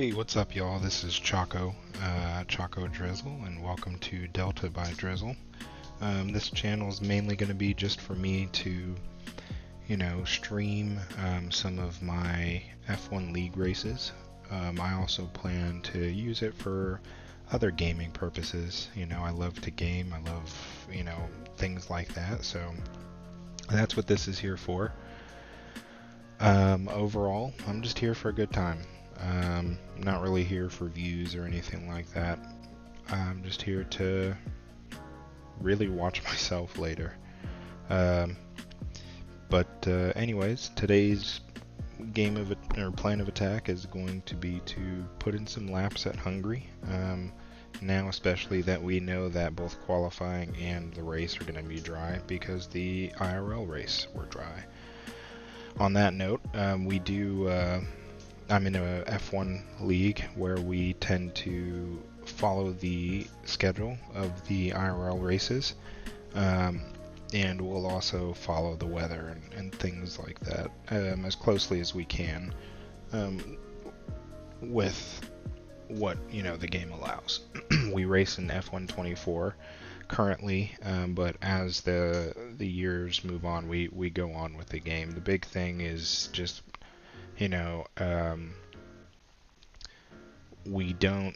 Hey, what's up, y'all? This is Choco Drizzle, and welcome to Delta by Drizzle. This channel is mainly going to be just for me to, stream some of my F1 League races. I also plan to use it for other gaming purposes. I love to game. I love, things like that. So that's what this is here for. Overall, I'm just here for a good time. Not really here for views or anything like that. I'm just here to really watch myself later. Anyways, today's plan of attack is going to be to put in some laps at Hungary. Now especially that we know that both qualifying and the race are going to be dry because the IRL race were dry. On that note, I'm in a F1 league where we tend to follow the schedule of the IRL races, and we'll also follow the weather and things like that as closely as we can with what the game allows. We race in F1 24 currently, but as the years move on, we go on with the game. The big thing is just we don't,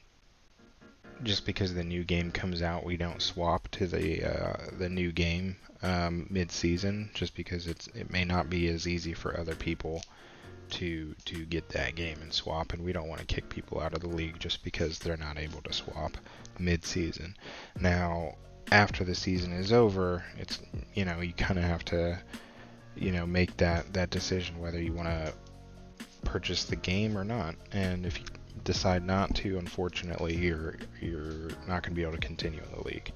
just because the new game comes out, we don't swap to the new game mid-season, just because it may not be as easy for other people to get that game and swap, and we don't want to kick people out of the league just because they're not able to swap mid-season. Now, after the season is over, it's you kind of have to make that decision whether you want to purchase the game or not, and if you decide not to, unfortunately you're not going to be able to continue in the league.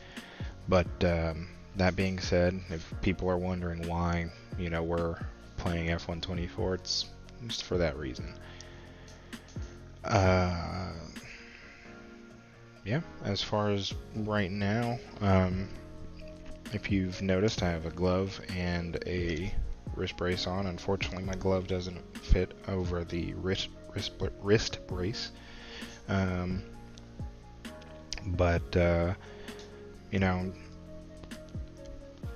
But that being said, if people are wondering why we're playing F1 24, it's just for that reason. Yeah, as far as right now, if you've noticed, I have a glove and a wrist brace on. Unfortunately, my glove doesn't fit over the wrist brace,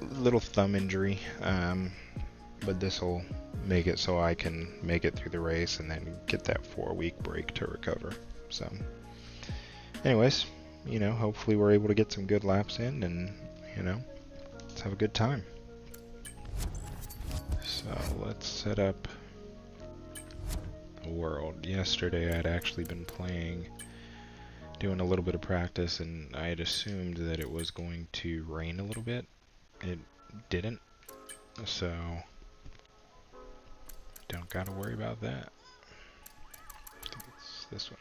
little thumb injury, but this will make it so I can make it through the race and then get that 4-week break to recover. So anyways, hopefully we're able to get some good laps in, and let's have a good time. So let's set up a world. Yesterday I'd actually been doing a little bit of practice, and I had assumed that it was going to rain a little bit. It didn't, so don't gotta worry about that. I think it's this one.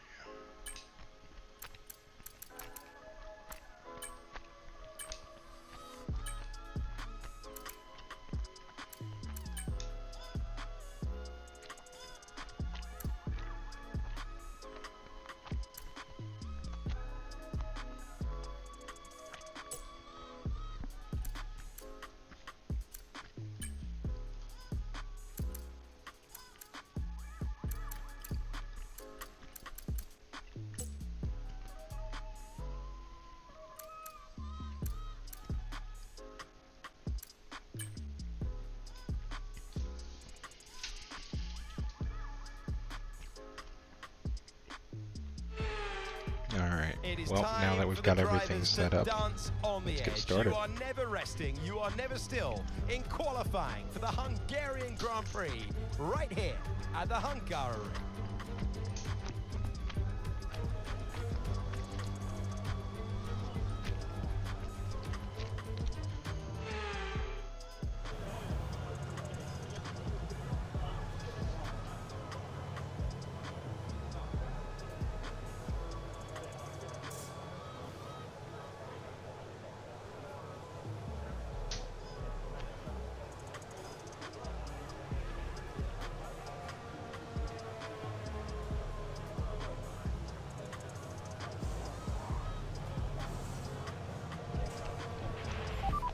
Alright, well, now that we've got everything set up, let's get started. You are never resting, you are never still in qualifying for the Hungarian Grand Prix, right here at the Hungary.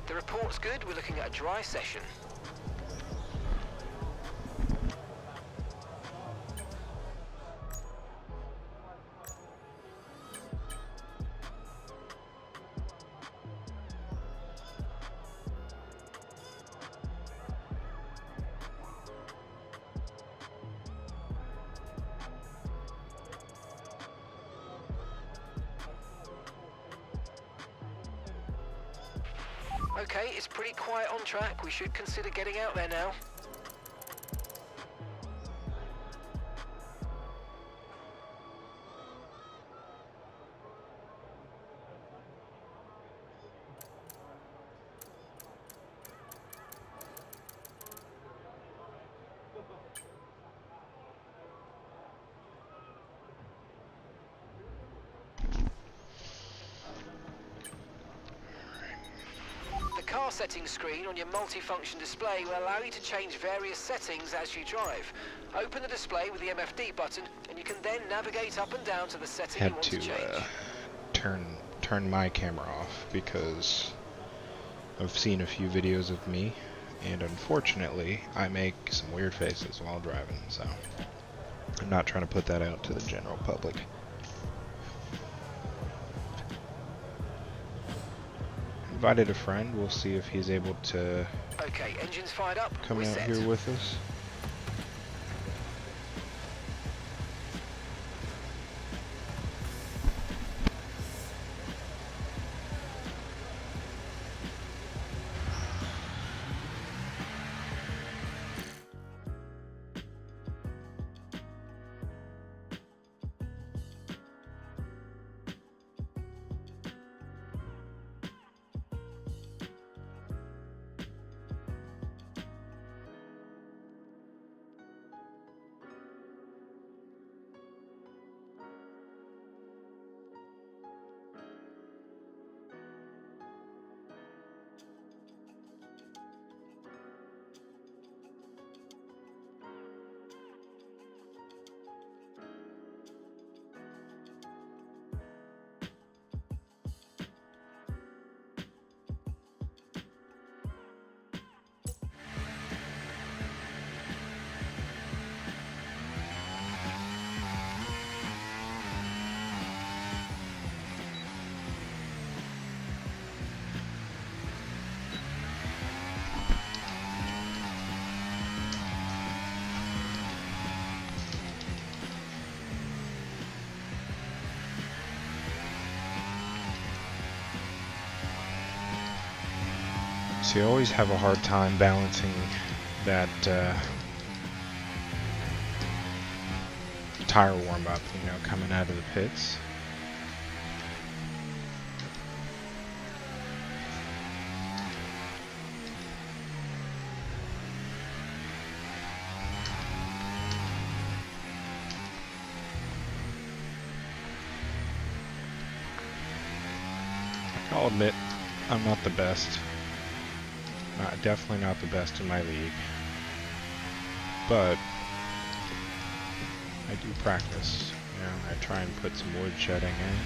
The report's good. We're looking at a dry session. Okay, it's pretty quiet on track. We should consider getting out there now. The car settings screen on your multifunction display will allow you to change various settings as you drive. Open the display with the MFD button, and you can then navigate up and down to the setting you Had want to change. turn my camera off because I've seen a few videos of me, and unfortunately I make some weird faces while driving, so I'm not trying to put that out to the general public. Invited a friend. We'll see if he's able to Okay, engines fired up. come We're out set. here with us. So you always have a hard time balancing that tire warm up, you know, coming out of the pits. I'll admit, I'm not the best. Definitely not the best in my league. But I do practice. You know, I try and put some wood shedding in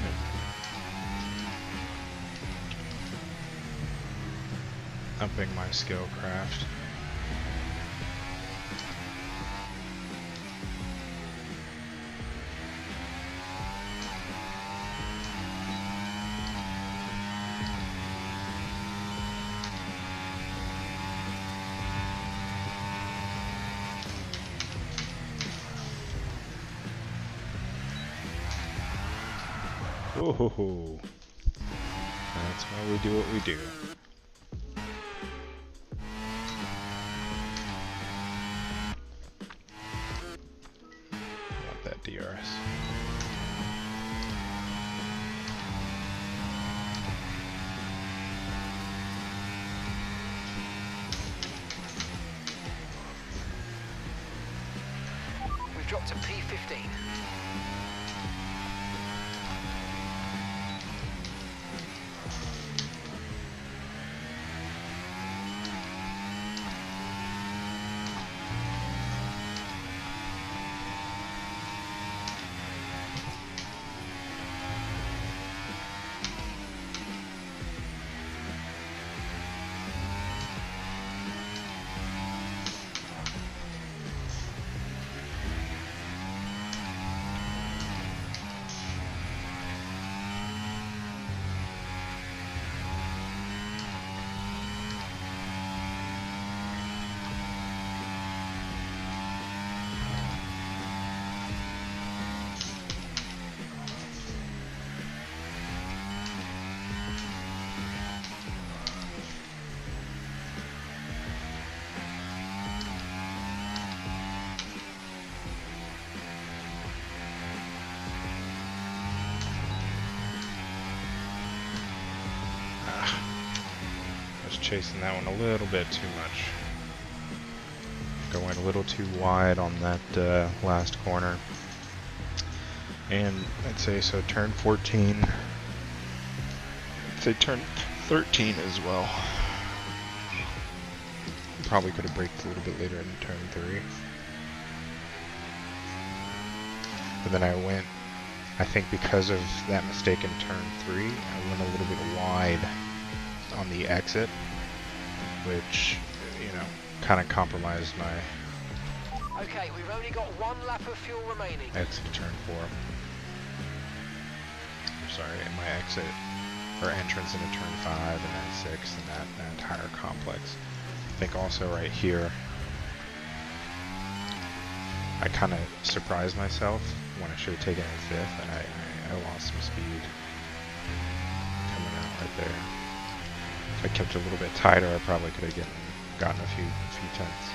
and upping my skill craft. Oh, that's why we do what we do. Want that DRS. We've dropped to P15. chasing that one a little bit too much. Going a little too wide on that last corner. And I'd say so turn 14. I'd say turn 13 as well. Probably could have braked a little bit later in turn 3. But then I went, I think because of that mistake in turn 3, I went a little bit wide on the exit, which, you know, kind of compromised my Okay, we've only got 1 lap of fuel remaining. exit turn 4. Sorry, and my exit or entrance into turn 5 and then 6 and that entire complex. I think also right here, I kind of surprised myself when I should have taken it 5th, and I lost some speed coming out right there. If I kept it a little bit tighter, I probably could have gotten a few tenths.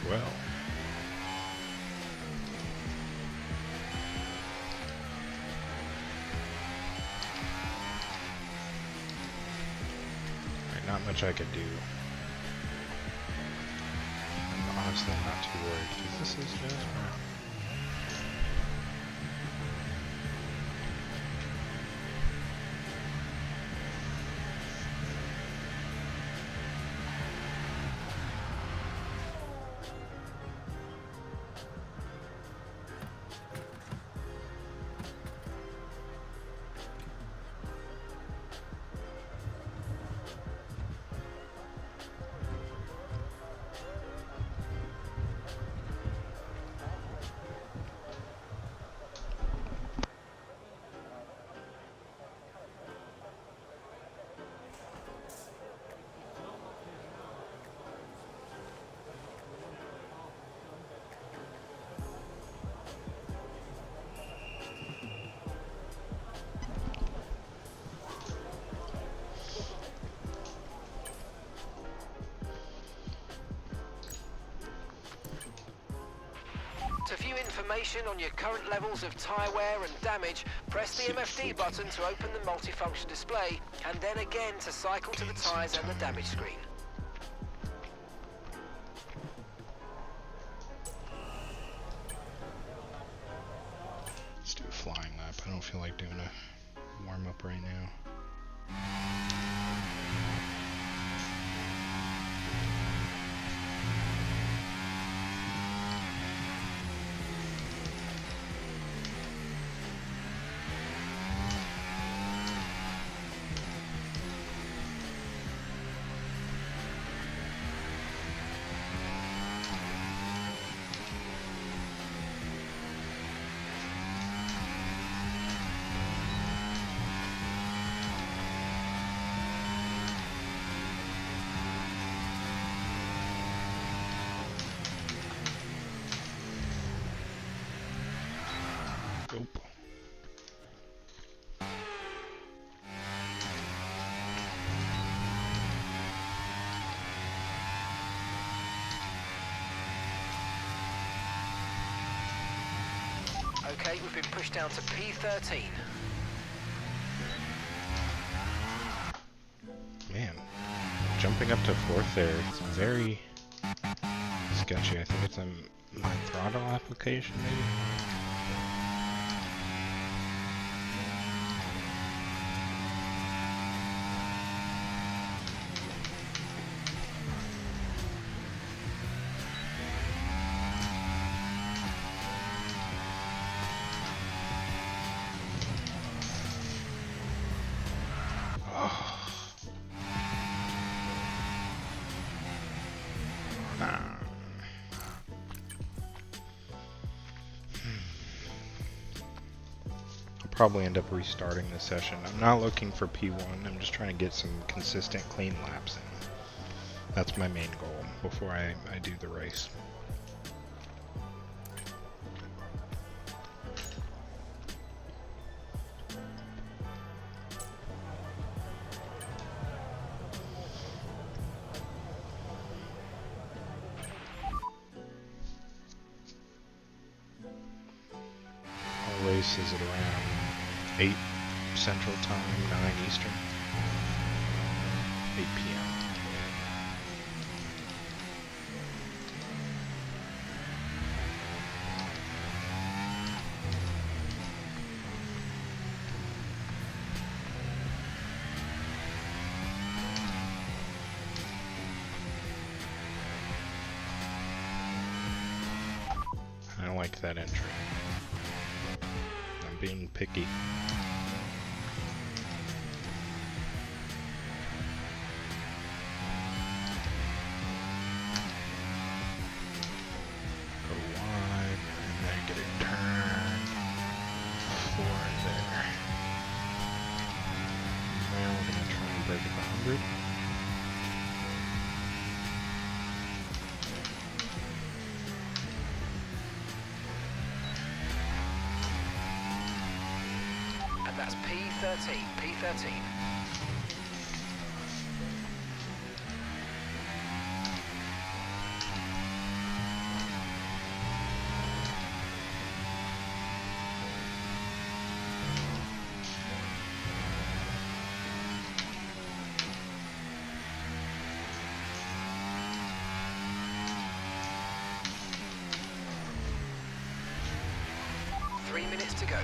Well, not much I could do. I'm honestly not too worried because this is just To view information on your current levels of tyre wear and damage, press the MFD button to open the multifunction display, and then again to cycle to the tyres and the damage screen. let's do a flying lap. I don't feel like doing a warm-up right now. Nope. Okay, we've been pushed down to P13. Man, jumping up to 4th there, it's very sketchy. I think it's my throttle application, maybe? Probably end up restarting the session. I'm not looking for P1, I'm just trying to get some consistent clean laps in. That's my main goal before I do the race. this is at around 8 Central Time, 9 Eastern, 8 p.m. I like that entry. I'm being picky. Go wide, and then get a turn. 4 in there. Now we're going to try and break it to 100. That's P13, P13. Three minutes to go.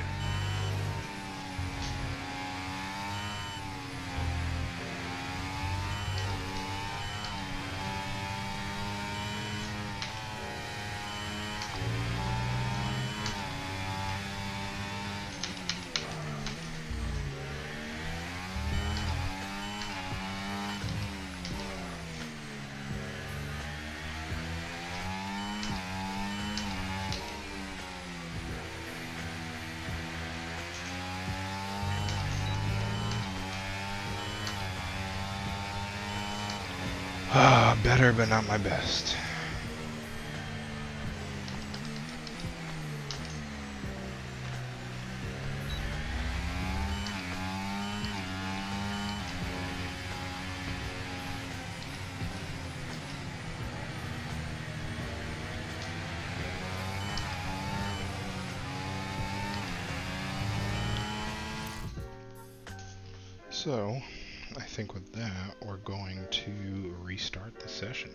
Better, but not my best. So, I think with that, we're going to restart the session.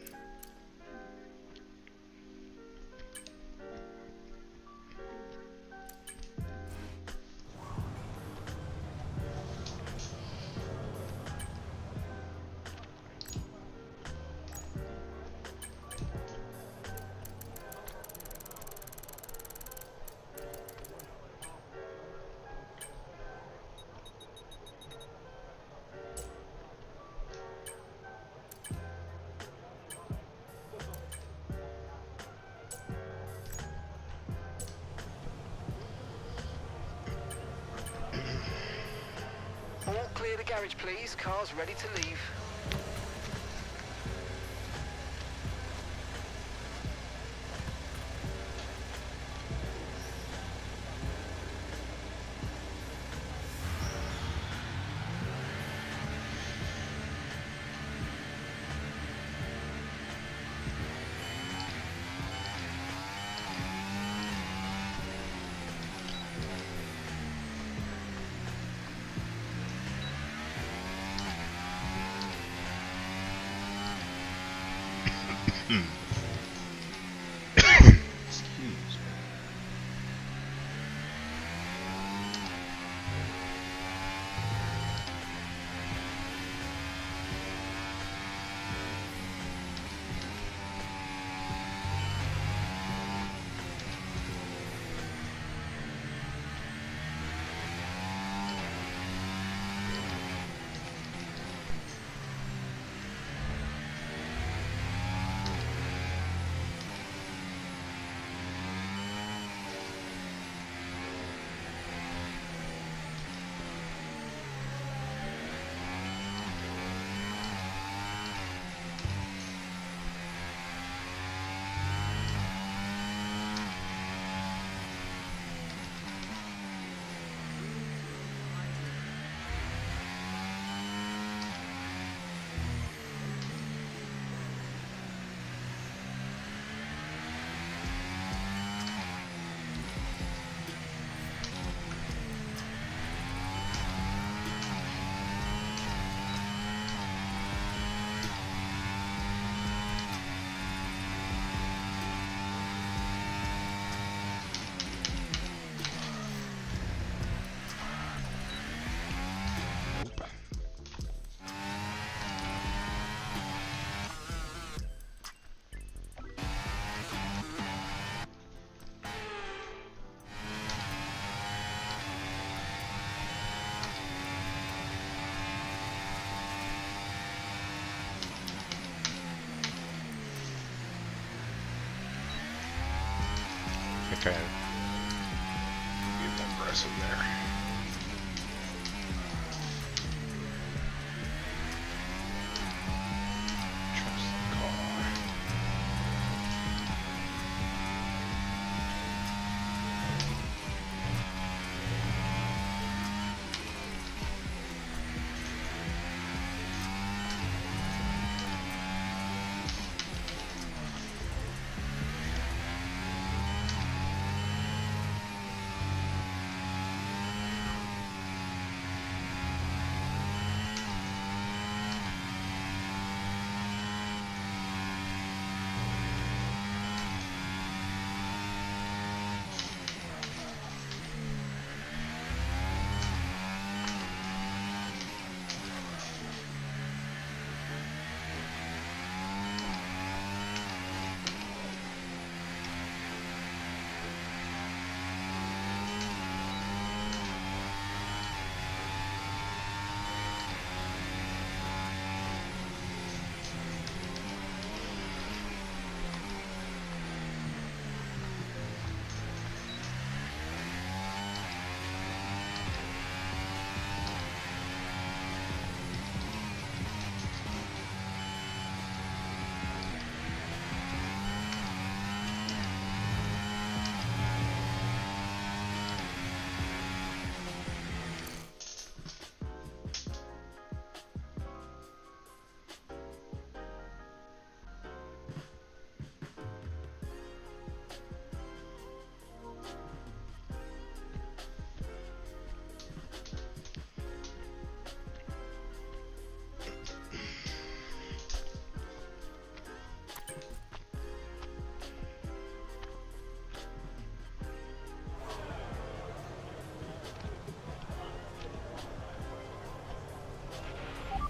All clear the garage, please. Cars ready to leave. Excuse me. Okay. Be aggressive there. Trust the car.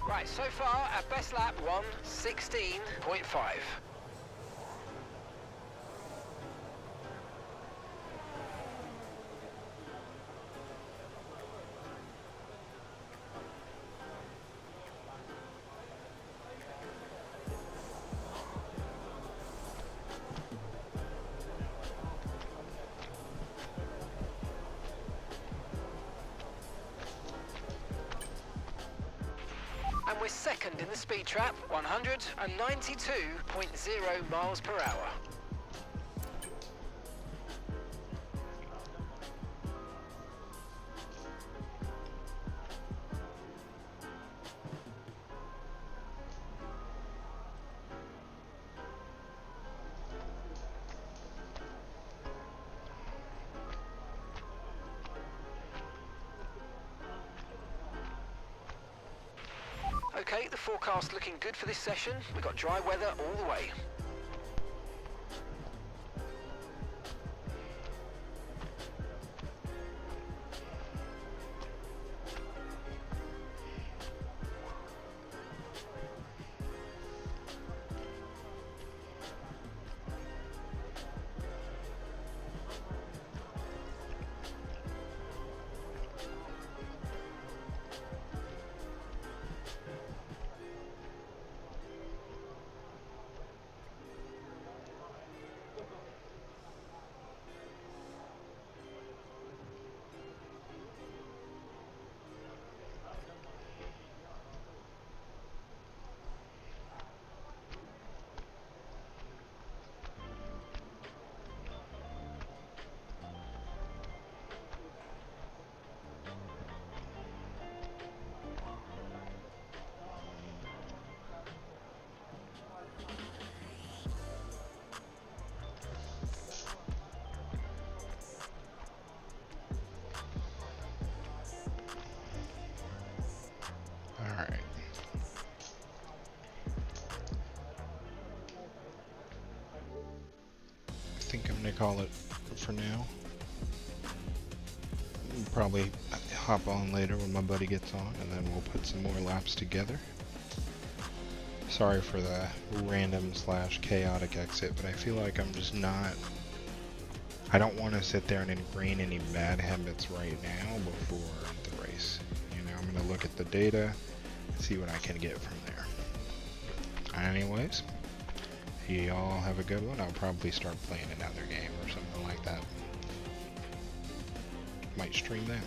Right, so far, our best lap, 1:16.5. And we're second in the speed trap, 192.0 miles per hour. Okay, the forecast looking good for this session. We've got dry weather all the way. Alright. I think I'm gonna call it for now. We'll probably hop on later when my buddy gets on, and then we'll put some more laps together. Sorry for the random / chaotic exit, but I feel like I'm just not... I don't want to sit there and ingrain any bad habits right now before the race. You know, I'm going to look at the data, see what I can get from there. Anyways, y'all have a good one. I'll probably start playing another game or something like that. might stream that.